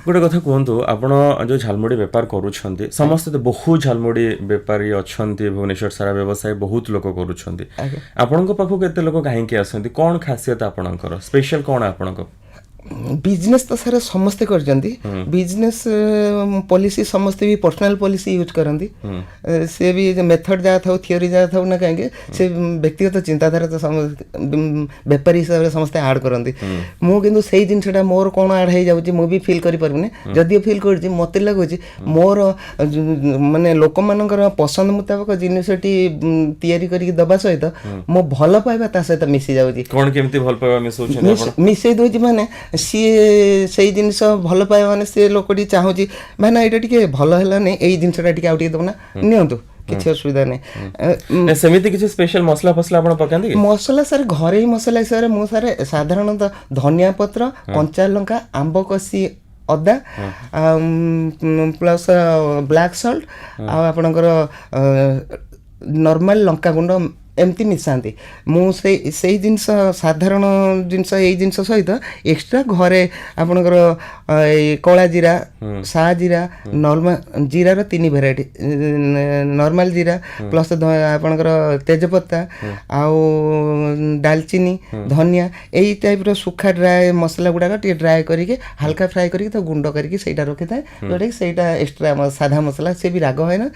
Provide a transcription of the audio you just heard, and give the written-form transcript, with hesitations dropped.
गोटे कथा कहतु आपण जो झालमुड़ी बेपार करूछंती समस्त तो बहुत झालमुड़ी बेपारी अच्छंती भुवनेश्वर सारा व्यवसाय बहुत लोक करूछंती आपणक पाखु केते लोक काहेकि आसंती कोन खासियत आपणकर स्पेशल कोन आपणक बिजनेस तो सारा समस्ते करजंती बिजनेस पॉलिसी समस्ते भी पर्सनल पॉलिसी यूज करंती से भी मेथड जा था थियोरी जा था ना कहेंगे से व्यक्तिगत चिंताधारा तो बेपारी हिसाब से समस्ते ऐड करंती मु किंतु सेही जिनसटा मोर कोन ऐड हे जाउची मु भी फील करि परबने जदी फील करची मते लागुची मोर माने लोक मानकर पसंद मुताबिक जिनिसटी तयारी करी दबा सहित मो भल पाइबा ता सहित मिसी जाउची कोन केमती भल पाइबा मिसई दोची माने सी से जिनस भल पाइबा माने से लोकटी चाहूची भाई एटा टिके भल हैला नै एई जिनसटा टिके आउटी दबना नियंतु किछि असुविधा नै सेमिति किछि स्पेशल मसला फसला आपण पकांदी मसला सर घरे ही मसला सर मु सर साधारणतः धनिया पत्र कंचा लंका आंब कसी अदा प्लस ब्लैक सॉल्ट आ आपनकर नॉर्मल लंका गुंड एमती मिसाती मुझे जिनस साधारण जिनस ये जिनस सहित एक्सट्रा घरे आपणकर कला जीरा सा जीरा नॉर्मल जीरार 3 भेराइटी नॉर्मल जीरा प्लस आपणकर तेजपत्ता आउ दालचीनी धनिया यही टाइप सुखा ड्राए मसला गुड़ाक टे ड्राए करके हल्का फ्राए करके तो गुंड करके सेटा रखी था जोटा कि सेटा एक्सट्रा साधा मसला से भी राग है ना